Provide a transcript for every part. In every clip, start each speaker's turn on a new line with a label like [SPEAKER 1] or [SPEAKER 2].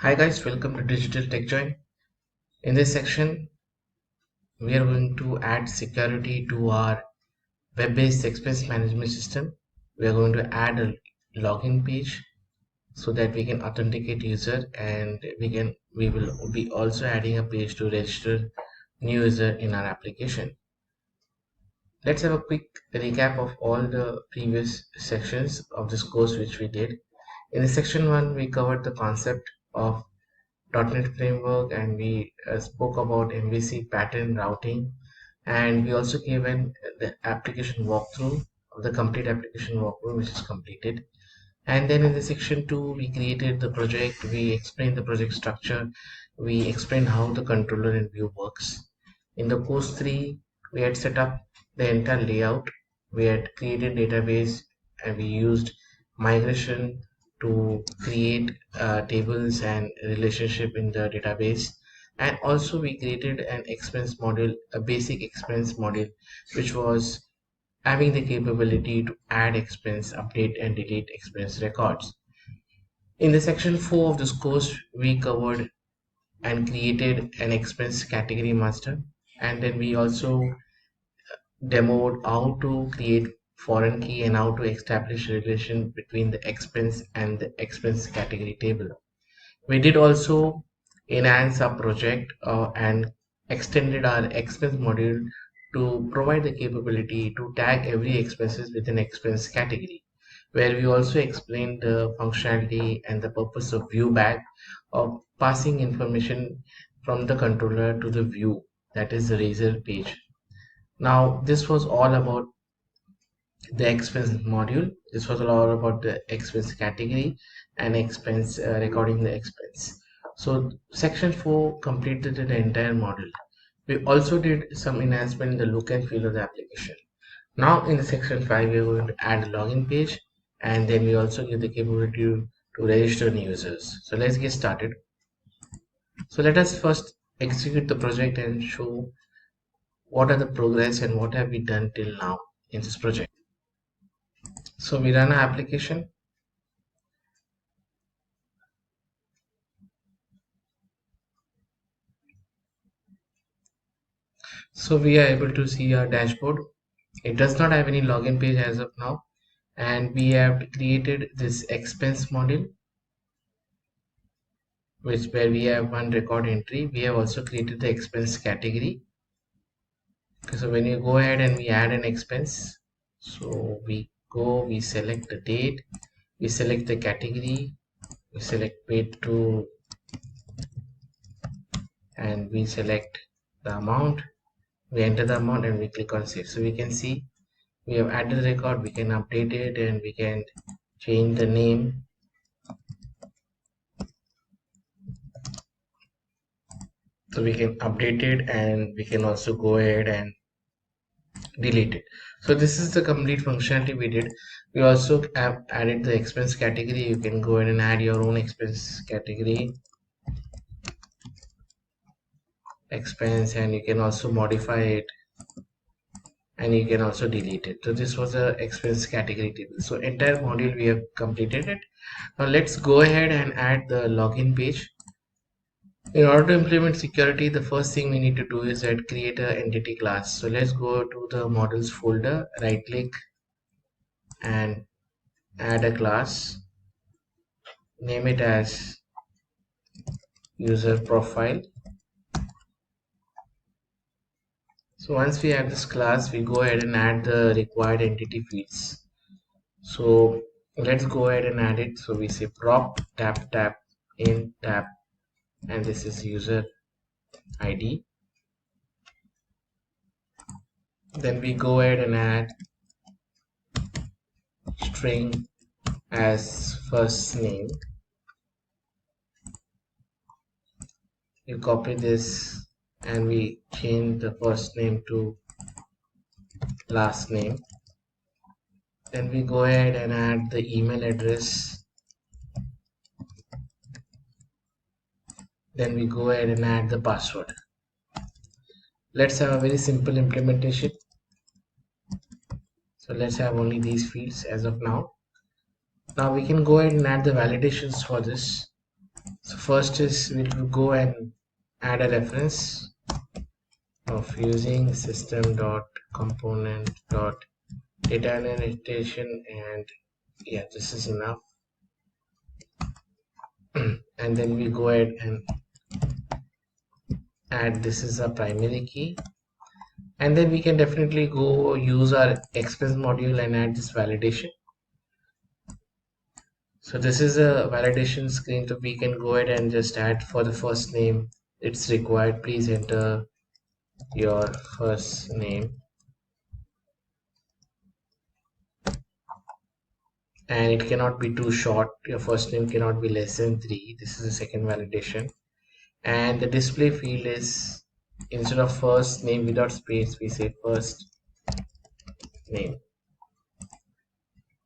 [SPEAKER 1] Hi guys, welcome to Digital TechJoint. In this section, we are going to add security to our web-based expense management system. We are going to add a login page so that we can authenticate user, and we will be also adding a page to register new user in our application. Let's have a quick recap of all the previous sections of this course which we did. In the section 1, we covered the concept of .NET framework, and we spoke about MVC pattern routing, and we also given the application walkthrough of the complete application walkthrough which is completed. And then in the section 2 we created the project, we explained the project structure, we explained how the controller and view works. In the course 3 we had set up the entire layout, we had created database, and we used migration to create tables and relationship in the database. And also we created an expense model, a basic expense model, which was having the capability to add expense, update and delete expense records. In the section 4 of this course, we covered and created an expense category master, and then we also demoed how to create foreign key and how to establish relation between the expense and the expense category table. We did also enhance our project and extended our expense module to provide the capability to tag every expenses within expense category, where we also explained the functionality and the purpose of view bag, of passing information from the controller to the view, that is the razor page. Now this was all about the expense module. This was all about the expense category and expense recording the expense. So section 4 completed the entire module. We also did some enhancement in the look and feel of the application. Now in the section 5 we are going to add a login page, and then we also give the capability to register new users. So let's get started. So let us first execute the project and show what are the progress and what have we done till now in this project. So we run our application. So we are able to see our dashboard. It does not have any login page as of now, and we have created this expense module, which where we have one record entry. We have also created the expense category. Okay, so when you go ahead and we add an expense, so we select the date, we select the category, we select paid to, and we select the amount, we enter the amount and we click on save. So we can see we have added the record, we can update it, and we can change the name. So we can update it, and we can also go ahead and delete it. So this is the complete functionality we did. We also have added the expense category. You can go ahead and add your own expense category expense, and you can also modify it, and you can also delete it. So this was a expense category table. So entire module we have completed it. Now let's go ahead and add the login page. In order to implement security, the first thing we need to do is that create an entity class. So let's go to the models folder, right click and add a class, name it as user profile. So once we add this class, we go ahead and add the required entity fields. So let's go ahead and add it. So we say prop tap in tap, and this is user ID. Then we go ahead and add string as first name. You copy this and we change the first name to last name. Then we go ahead and add the email address. Then we go ahead and add the password. Let's have a very simple implementation. So let's have only these fields as of now. Now we can go ahead and add the validations for this. So first is we will go and add a reference of using system dot component dot data annotation, and yeah, this is enough. And then we go ahead and add this is a primary key, and then we can definitely go use our expense module and add this validation. So this is a validation screen, so we can go ahead and just add for the first name it's required, please enter your first name, and it cannot be too short. Your first name cannot be less than 3. This is the second validation. And the display field is, instead of first name without space, we say first name.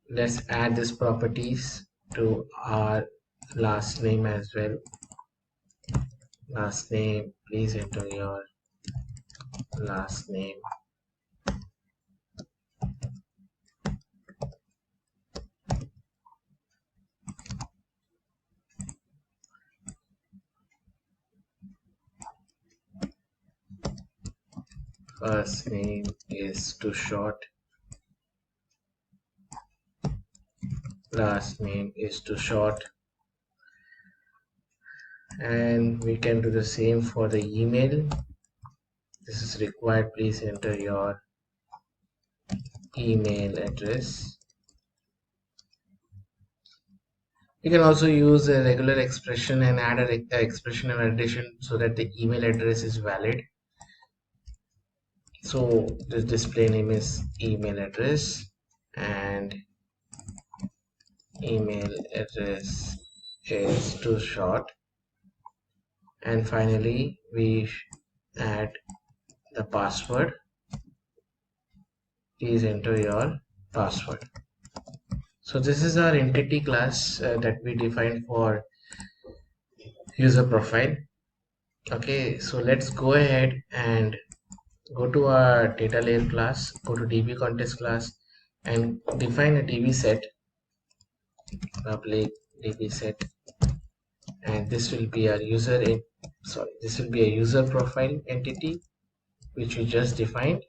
[SPEAKER 1] Let's add this properties to our last name as well. Last name, please enter your last name. First name is too short. Last name is too short. And we can do the same for the email. This is required, please enter your email address. You can also use a regular expression and add a expression in addition so that the email address is valid. So this display name is email address, and email address is too short. And finally we add the password. Please enter your password. So this is our entity class that we defined for user profile. Okay, so let's go ahead and go to our data layer class, go to db context class, and define a db set, public db set, and this will be our this will be a user profile entity which we just defined,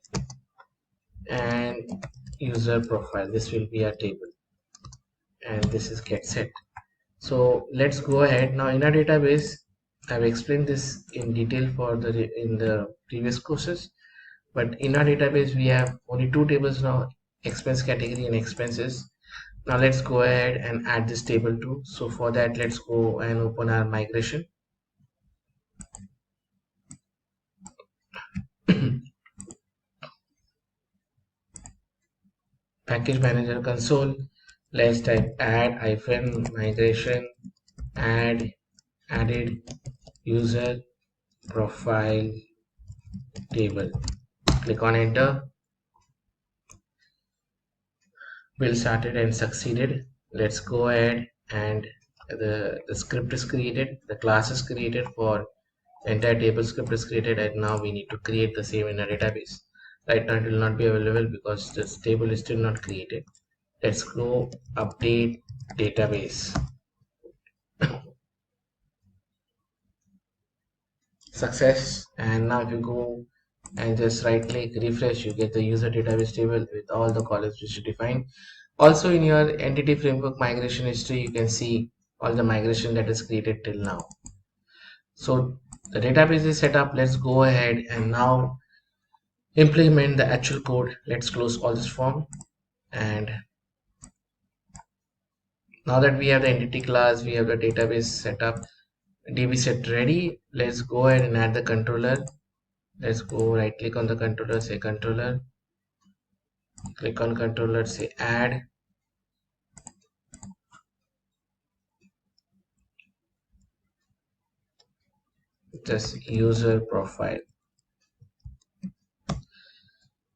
[SPEAKER 1] and user profile, this will be our table, and this is get set. So let's go ahead now. In our database, I've explained this in detail for in the previous courses, but in our database we have only two tables now, expense category and expenses. Now let's go ahead and add this table too. So for that, let's go and open our migration. Package manager console, let's type add hyphen migration added user profile table. Click on enter. Build started and succeeded. Let's go ahead and the script is created, the class is created for the entire table, script is created, and now we need to create the same in a database. Right now it will not be available because this table is still not created. Let's go update database. Success. And now if you go and just right click refresh, you get the user database table with all the columns which you define. Also in your entity framework migration history, you can see all the migration that is created till now. So the database is set up. Let's go ahead and now implement the actual code. Let's close all this form, and now that we have the entity class, we have the database set up, db set ready. Let's go ahead and add the controller. Let's go right click on the controller, say controller, click on controller, say add, just user profile.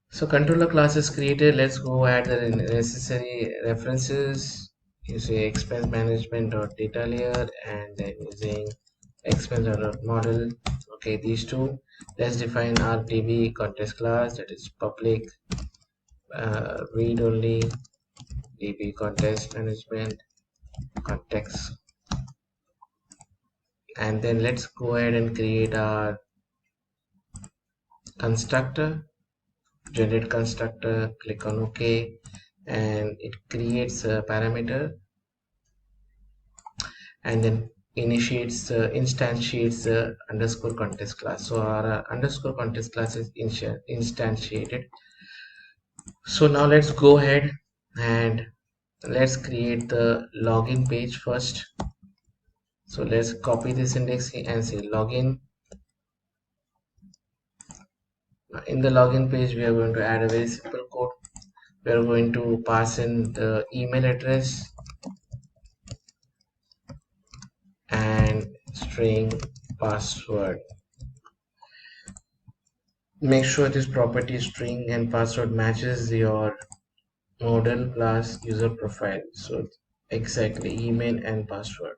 [SPEAKER 1] So controller class is created. Let's go add the necessary references. You say expense management dot data layer, and then using expense dot model. Okay, these two. Let's define our db context class, that is public read only db context management context. and then let's go ahead and create our constructor. Generate constructor, click on OK, and it creates a parameter and then instantiates the underscore contest class. So our underscore contest class is instantiated. So now let's go ahead and let's create the login page first. So let's copy this index and say login. In the login page, we are going to add a very simple code. We are going to pass in the email address and string password. Make sure this property string and password matches your model plus user profile. So exactly email and password.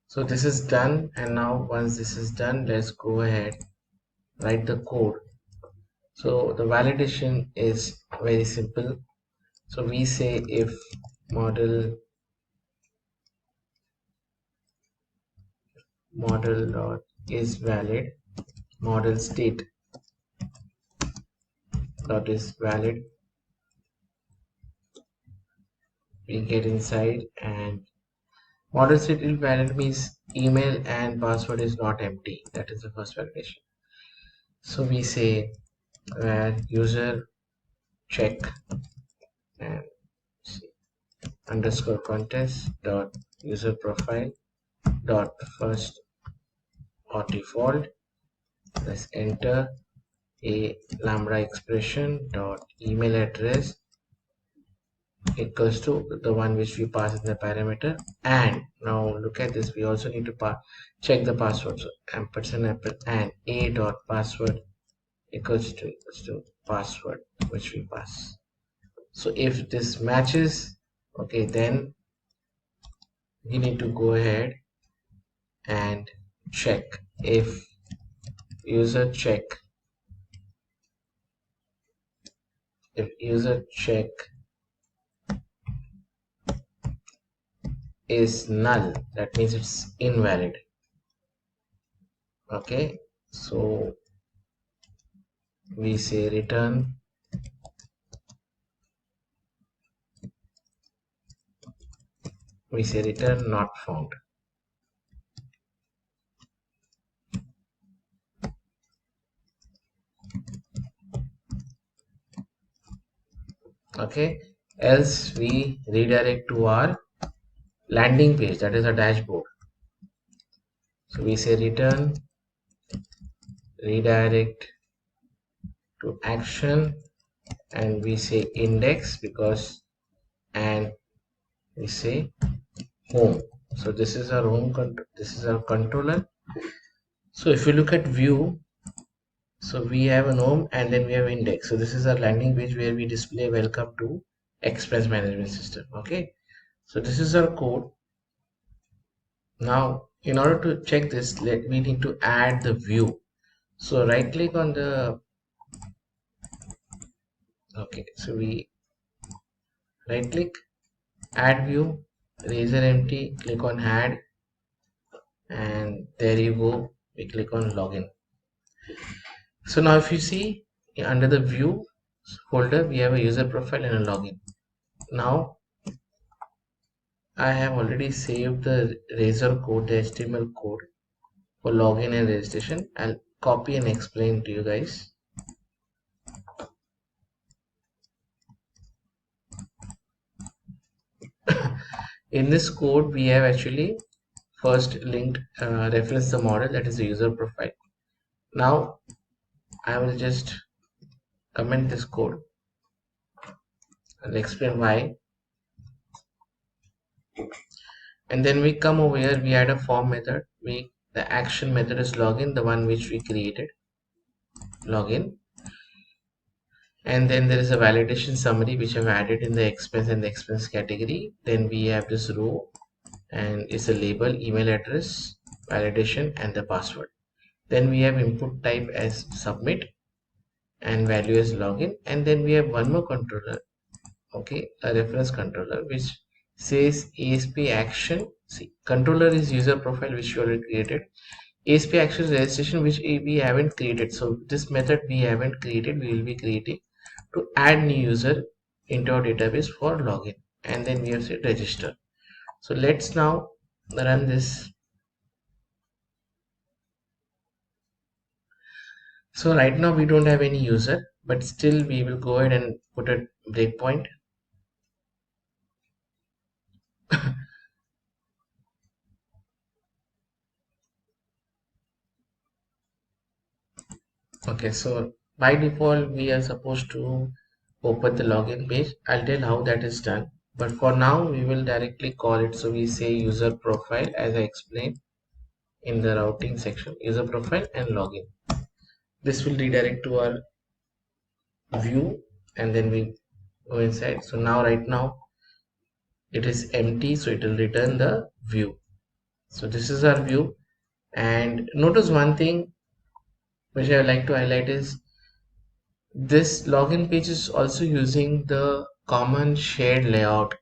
[SPEAKER 1] So this is done, and now once this is done, let's go ahead, write the code. So the validation is very simple. So we say if model dot is valid, model state dot is valid, we get inside, and model state is valid means email and password is not empty. That is the first validation. So we say where user check and underscore contest dot user profile dot first or default. Let's enter a lambda expression dot email address equals to the one which we pass in the parameter. And now look at this, we also need to check the password. So ampersand and a dot password equals to password which we pass. So if this matches, okay, then we need to go ahead and check if user check is null, that means it's invalid. Okay, so we say return not found. Okay, else we redirect to our landing page, that is a dashboard. So we say return redirect to action, and we say index because, and we say home. So this is our this is our controller. So if you look at view, so we have an home and then we have index. So this is our landing page where we display welcome to expense management system. Okay, so this is our code. Now in order to check this, we need to add the view. So right click on the, okay, so we right click, add view, razor empty, click on add, and there you go, we click on login. So now if you see under the view folder, we have a user profile and a login. Now I have already saved the razor code, the HTML code for login and registration. I'll copy and explain to you guys. In this code, we have actually first linked reference the model, that is the user profile. Now I will just comment this code. I'll explain why. And then we come over here, we add a form method. The action method is login, the one which we created, login. And then there is a validation summary which I've added in the expense and the expense category. Then we have this row and it's a label, email address, validation, and the password. Then we have input type as submit and value as login. And then we have one more controller, okay, a reference controller which says ASP action. See, controller is user profile which you already created. ASP action is registration which we haven't created. So this method we haven't created, we will be creating to add new user into our database for login. And then we have said register. So let's now run this. So right now we don't have any user, but still we will go ahead and put a breakpoint. Okay, so by default we are supposed to open the login page. I'll tell how that is done, but for now we will directly call it. So we say user profile as I explained in the routing section, user profile and login. This will redirect to our view, and then we go inside. So now right now it is empty, so it will return the view. So this is our view, and notice one thing which I would like to highlight is this login page is also using the common shared layout.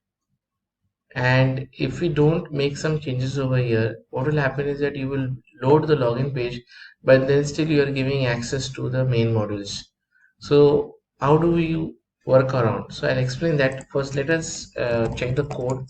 [SPEAKER 1] And if we don't make some changes over here, what will happen is that you will load the login page, but then still you are giving access to the main modules. So how do we work around? So I'll explain that. First let us check the code.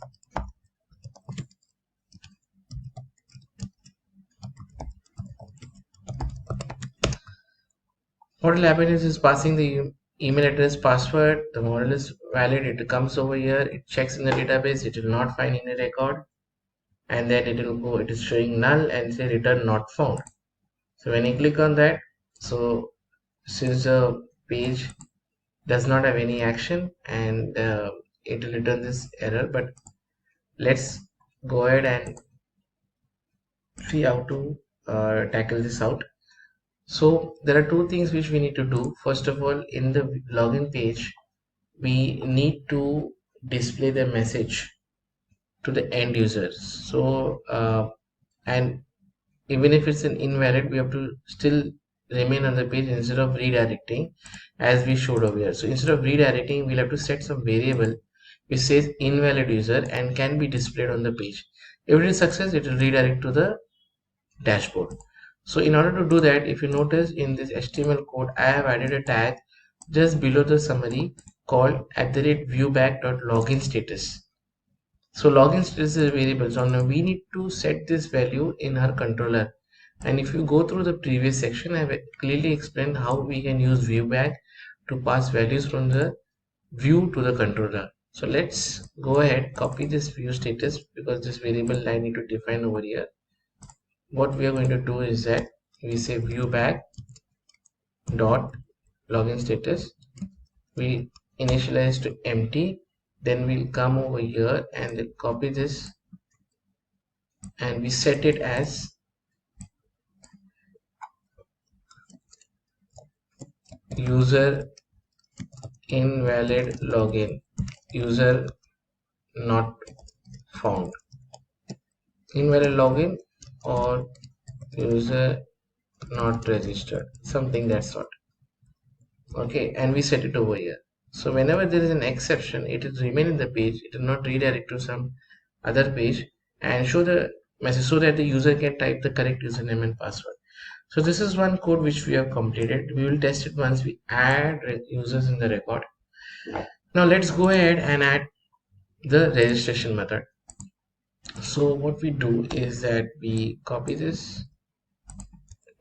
[SPEAKER 1] What will happen is passing the email address password, the model is valid, it comes over here, it checks in the database, it will not find any record, and then it will go, it is showing null and say return not found. So when you click on that, so since the page does not have any action, and it will return this error, but let's go ahead and see how to tackle this out. So there are two things which we need to do. First of all, in the login page we need to display the message to the end users. So and even if it's an invalid, we have to still remain on the page instead of redirecting as we showed over here. So instead of redirecting, we'll have to set some variable which says invalid user and can be displayed on the page. If it is success, it will redirect to the dashboard. So in order to do that, if you notice in this HTML code, I have added a tag just below the summary called @viewback.login status. So login status is a variable. So now we need to set this value in our controller. And if you go through the previous section, I have clearly explained how we can use viewback to pass values from the view to the controller. So let's go ahead, copy this view status because this variable I need to define over here. What we are going to do is that we say viewback dot login status, we initialize to empty, then we'll come over here and we'll copy this and we set it as user invalid login, user not found, invalid login or user not registered, something that sort. Okay, and we set it over here. So whenever there is an exception, it will remain in the page, it will not redirect to some other page and show the message so that the user can type the correct username and password. So this is one code which we have completed. We will test it once we add users in the record. Now let's go ahead and add the registration method. So what we do is that we copy this,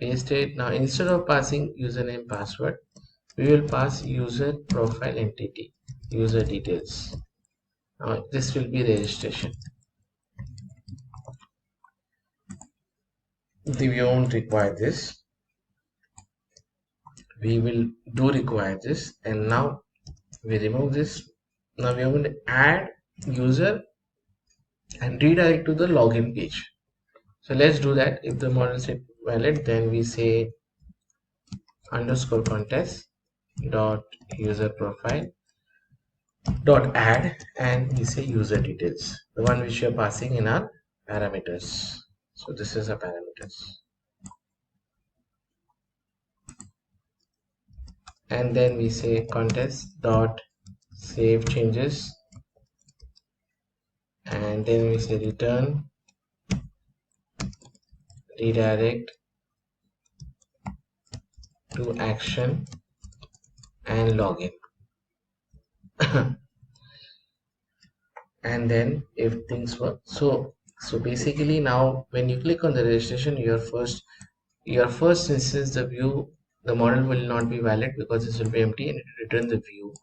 [SPEAKER 1] paste it. Now instead of passing username password, we will pass user profile entity, user details. Now this will be registration. We won't require this. We will do require this, and now we remove this. Now we are going to add user and redirect to the login page. So let's do that. If the model set valid, then we say underscore contest dot user profile dot add, and we say user details, the one which we are passing in our parameters. So this is a parameters, and then we say contest dot save changes and then we say return redirect to action and login. And then if things work, so basically now when you click on the registration, your first instance, the model will not be valid because this will be empty, and it will return the view.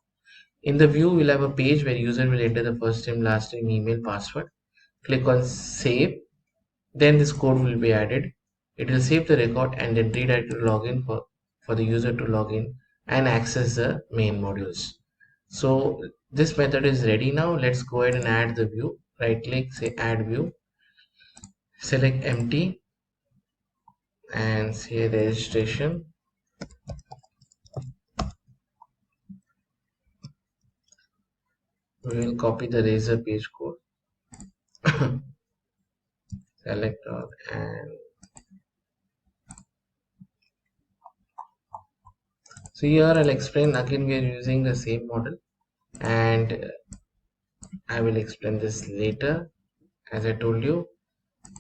[SPEAKER 1] In the view, we'll have a page where user will enter the first name, last name, email, password. Click on save. Then this code will be added. It will save the record and then redirect to login for the user to log in and access the main modules. So this method is ready now. Let's go ahead and add the view. Right click, say add view, select empty and say registration. We will copy the razor page code. Select all and so here I'll explain again. We are using the same model, and I will explain this later as I told you.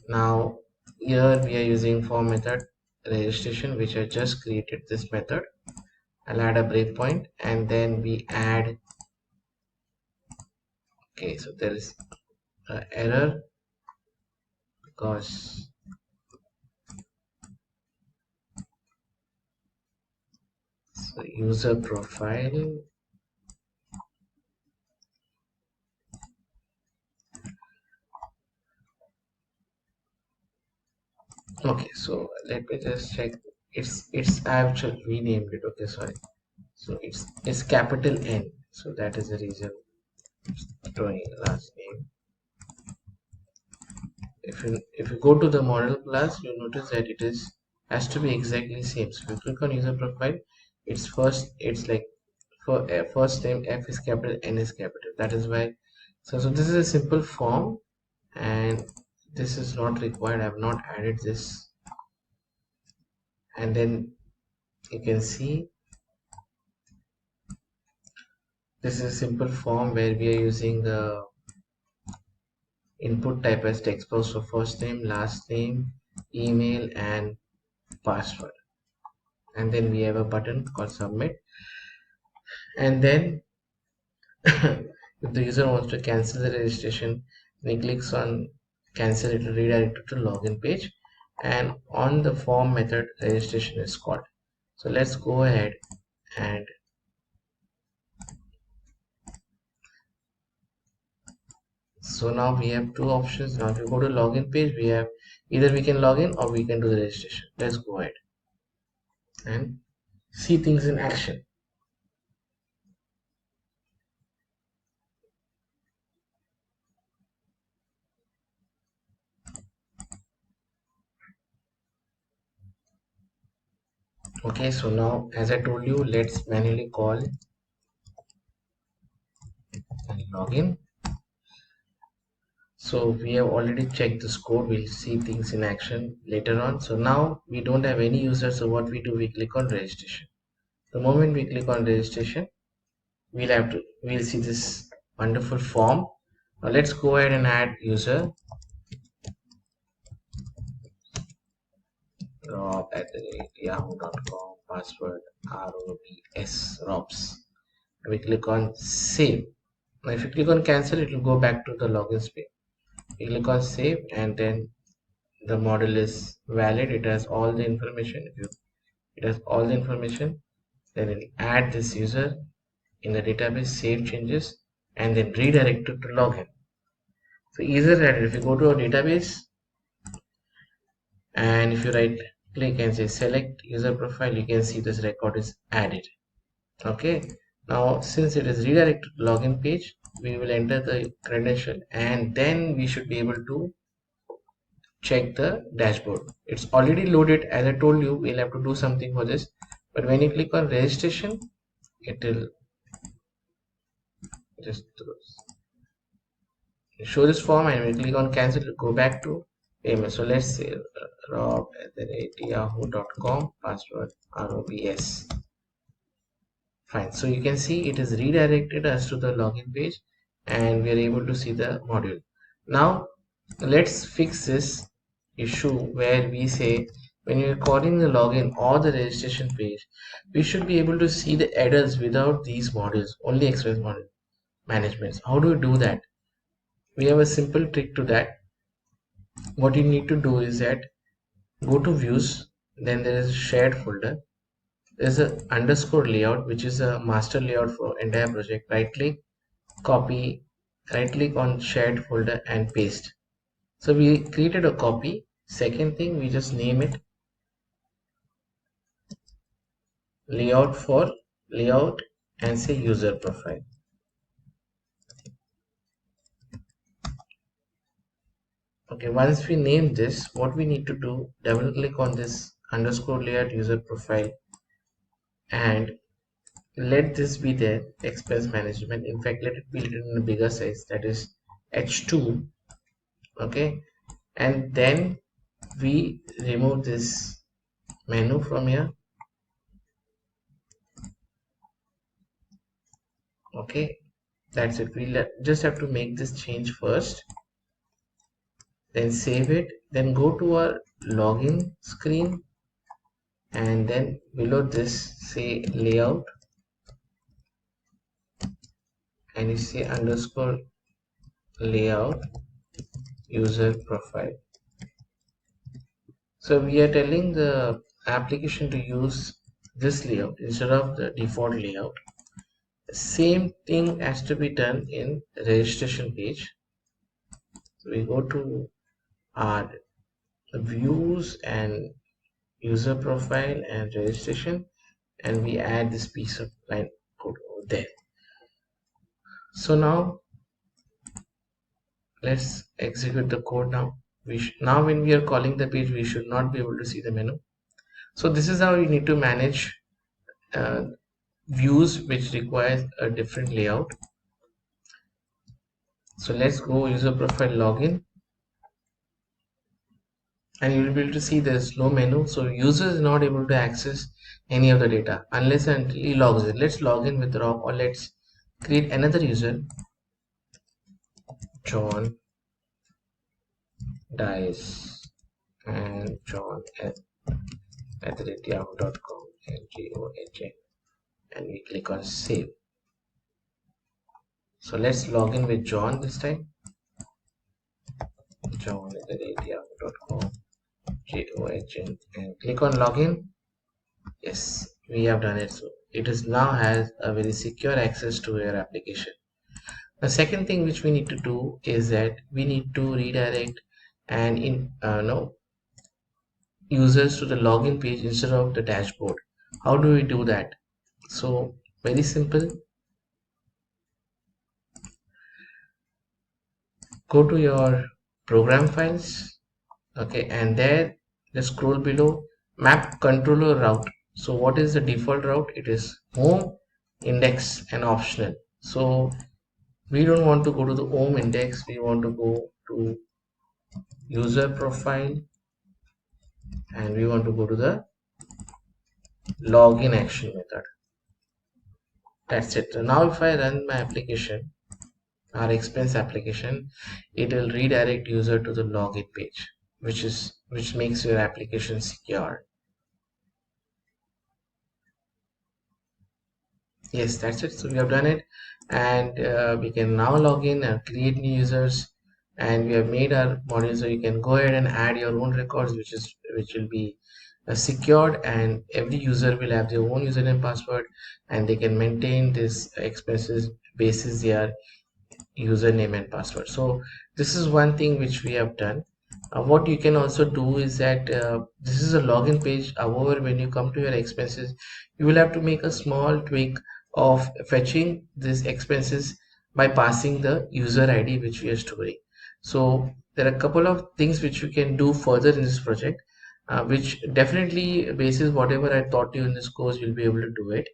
[SPEAKER 1] Now here we are using for method registration, which I just created this method. I'll add a breakpoint and then we add. Okay, so there is an error because so user profile. Okay, so let me just check. It's I have just renamed it. Okay, sorry. So it's capital N. So that is the reason it's throwing last name. If you go to the model class, you notice that it is has to be exactly same. So if you click on user profile, it's like for first name F is capital, N is capital. That is why. So this is a simple form, and this is not required. I have not added this, and then you can see this is a simple form where we are using the input type as text box for first name, last name, email, and password. And then we have a button called submit. And then if the user wants to cancel the registration, he clicks on cancel, it will redirect to the login page, and on the form method registration is called. So let's go ahead and so now we have two options. Now if you go to login page, we have either we can log in or we can do the registration. Let's go ahead and see things in action. Okay, so now as I told you, let's manually call and login. So we have already checked this code. We'll see things in action later on. So now we don't have any user. So what we do, we click on registration. The moment we click on registration, we'll see this wonderful form. Now let's go ahead and add user rob@yahoo.com, password robs. We click on save. Now if you click on cancel, it will go back to the login screen. You click on save and then the model is valid. It has all the information. If you it has all the information, then it add this user in the database, save changes, and then redirect it to login. So easier that if you go to a database and if you right click and say select user profile, you can see this record is added. Okay, now since it is redirected to login page, we will enter the credential and then we should be able to check the dashboard. It's already loaded. As I told you, we'll have to do something for this, but when you click on registration, it will just show this form, and we click on cancel to go back to payment. So let's say rob@yahoo.com, password robs. Fine, so you can see it is redirected us to the login page and we are able to see the module. Now let's fix this issue where we say when you're calling the login or the registration page, we should be able to see the headers without these modules, only expense module management. How do we do that? We have a simple trick to that. What you need to do is that go to views, then there is a shared folder. There's a underscore layout, which is a master layout for entire project. Right click, copy, right click on shared folder and paste. So we created a copy. Second thing, we just name it layout for layout and say user profile. Okay, once we name this, what we need to do, double click on this underscore layout user profile and let this be there, expense management. In fact, let it be written in a bigger size, that is H2. Okay, and then we remove this menu from here. Okay, that's it. We just have to make this change first, then save it, then go to our login screen, and then below this say layout and you say underscore layout user profile. So we are telling the application to use this layout instead of the default layout. Same thing has to be done in registration page. So we go to our views and user profile and registration, and we add this piece of line code over there. So now let's execute the code. Now now when we are calling the page, we should not be able to see the menu. So this is how you need to manage uh, views which requires a different layout. So let's go user profile login, and you will be able to see there's no menu. So user is not able to access any of the data unless and until he logs in. Let's log in with Rock, or let's create another user, John Dice, and John at yahoo.com and GOHN, and we click on save. So let's log in with John this time. John at yahoo.com GOHN, and click on login. Yes, we have done it. So it is now has a very secure access to your application. The second thing which we need to do is that we need to redirect and no users to the login page instead of the dashboard. How do we do that? So very simple. Go to your program files. Okay, and there just scroll below map controller route. So what is the default route? It is home, index, and optional. So we don't want to go to the home index, we want to go to user profile, and we want to go to the login action method. That's it. So now if I run my application, our expense application, it will redirect user to the login page, which makes your application secure. Yes, that's it. So we have done it, and we can now log in and create new users, and we have made our module. So you can go ahead and add your own records, which will be secured, and every user will have their own username password, and they can maintain this expenses basis their username and password. So this is one thing which we have done. What you can also do is that this is a login page. However, when you come to your expenses, you will have to make a small tweak of fetching these expenses by passing the user ID which we are storing. So there are a couple of things which you can do further in this project, which definitely basis whatever I taught you in this course, you'll be able to do it.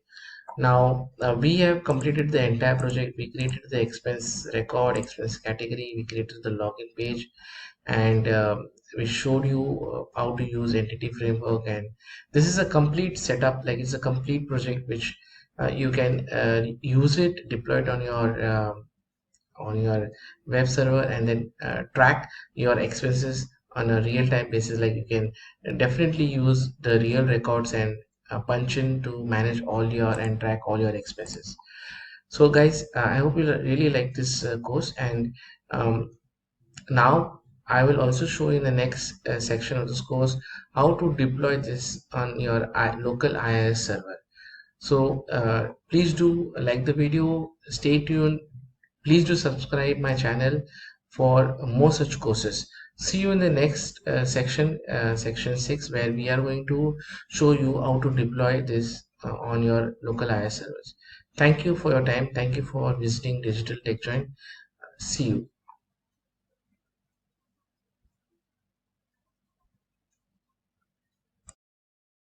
[SPEAKER 1] Now we have completed the entire project. We created the expense record, expense category, we created the login page, and we showed you how to use entity framework. And this is a complete setup, like it's a complete project which you can use it, deploy it on your on your web server, and then track your expenses on a real-time basis. Like, you can definitely use the real records and punch in to manage all your and track all your expenses. So guys, I hope you really like this course, and um, now I will also show you in the next section of this course how to deploy this on your local IIS server. So please do like the video, stay tuned, please do subscribe my channel for more such courses. See you in the next section, section 6, where we are going to show you how to deploy this on your local IIS servers. Thank you for your time. Thank you for visiting Digital TechJoint. See you.